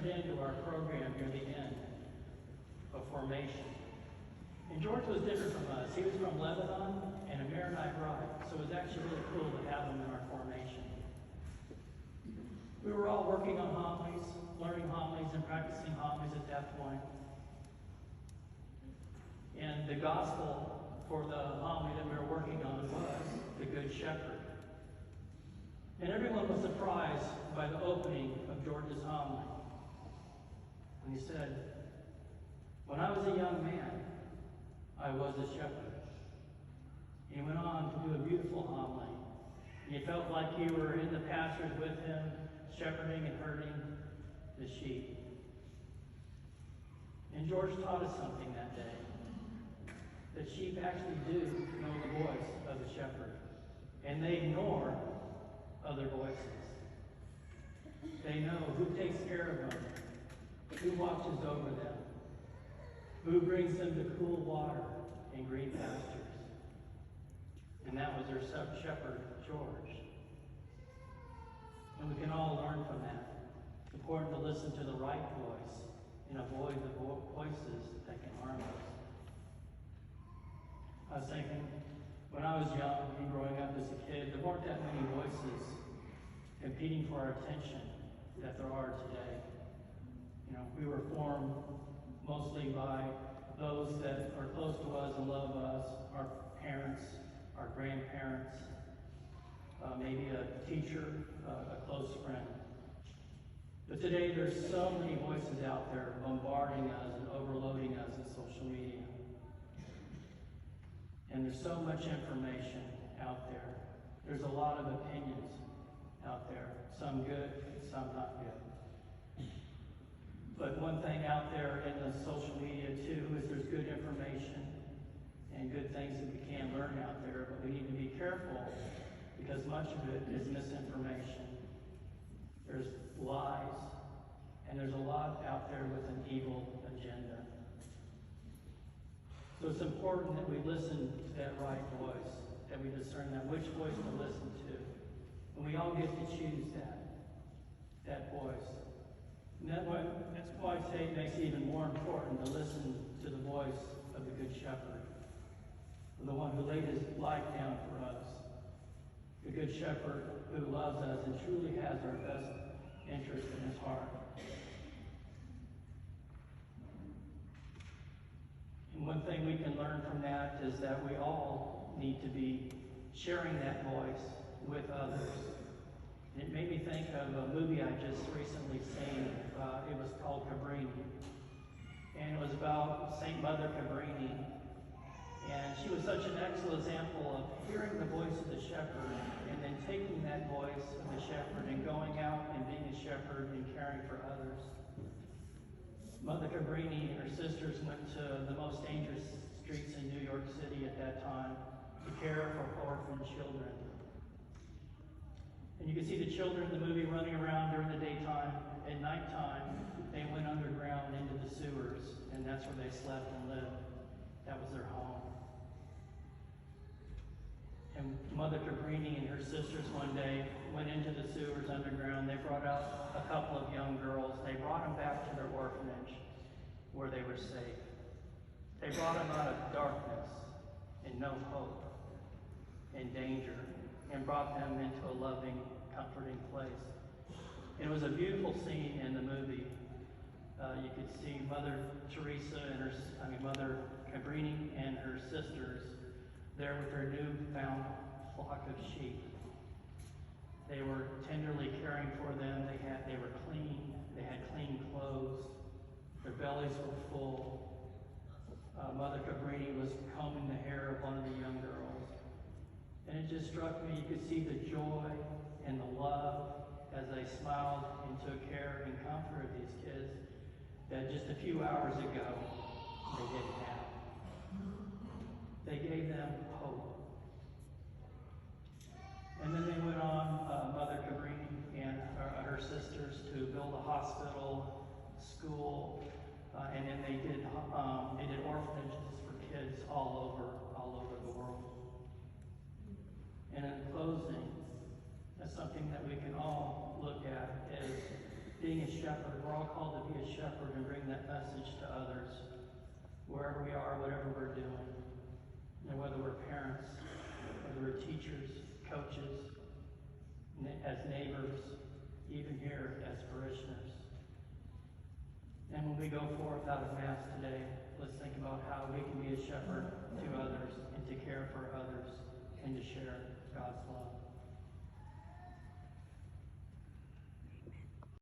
entered into our program near the end of formation. And George was different from us. He was from Lebanon and a Maronite bride, so it was actually really cool to have him in our formation. We were all working on homilies, learning homilies and practicing homilies at that point. And the gospel for the homily that we were working on was the Good Shepherd. And everyone was surprised by the opening of George's homily. And he said, "When I was a young man, I was a shepherd." He went on to do a beautiful homily. You felt like you were in the pastures with him, shepherding and herding the sheep. And George taught us something that day. That sheep actually do know the voice of the shepherd. And they ignore other voices. They know who takes care of them, who watches over them, who brings them to cool water and green pastures. And that was their shepherd, George. And we can all learn from that. It's important to listen to the right voice and avoid the voices that can harm us. I was thinking, when I was young and growing up as a kid, there weren't that many voices competing for our attention that there are today. You know, we were formed mostly by those that are close to us and love us, our parents, our grandparents, maybe a teacher, a close friend. But today there's so many voices out there bombarding us and overloading us in social media. And there's so much information out there. There's a lot of opinions out there, some good, some not good. But one thing out there in the social media too is there's good information and good things that we can learn out there, but we need to be careful because much of it is misinformation. There's lies, and there's a lot out there with an evil agenda. So it's important that we listen to that right voice, that we discern that which voice to listen to. And we all get to choose that voice. And that's why today it makes it even more important to listen to the voice of the Good Shepherd, the one who laid his life down for us, the Good Shepherd who loves us and truly has our best interest in his heart. And one thing we can learn from that is that we all need to be sharing that voice with others. And it made me think of a movie I just recently seen. It was called Cabrini. And it was about St. Mother Cabrini. And she was such an excellent example of hearing the voice of the shepherd and then taking that voice of the shepherd and going out and being a shepherd and caring for others. Mother Cabrini and her sisters went to the most dangerous streets in New York City at that time to care for orphan children. And you can see the children in the movie running around during the daytime. At nighttime, they went underground into the sewers, and that's where they slept and lived. That was their home. And Mother Cabrini and her sisters one day went into the sewers underground. They brought out a couple of young girls. They brought them back to their orphanage where they were safe. They brought them out of darkness and no hope and danger and brought them into a loving, comforting place. It was a beautiful scene in the movie. You could see Mother Cabrini and her sisters there with their newfound flock of sheep. They were tenderly caring for them. They were clean. They had clean clothes. Their bellies were full. Mother Cabrini was combing the hair of one of the young girls. And it just struck me, you could see the joy and the love as they smiled and took care and comfort of these kids that just a few hours ago they didn't have. They gave them hope. And then they went on, Mother Cabrini and her sisters, to build a hospital, school, and then they did orphanages for kids all over the world. And in closing, that's something that we can all look at is being a shepherd. We're all all called to be a shepherd and bring that message to others, wherever we are, whatever we're doing. And whether we're parents, whether we're teachers, coaches, as neighbors, even here as parishioners. And when we go forth out of Mass today, let's think about how we can be a shepherd to others and to care for others and to share God's love.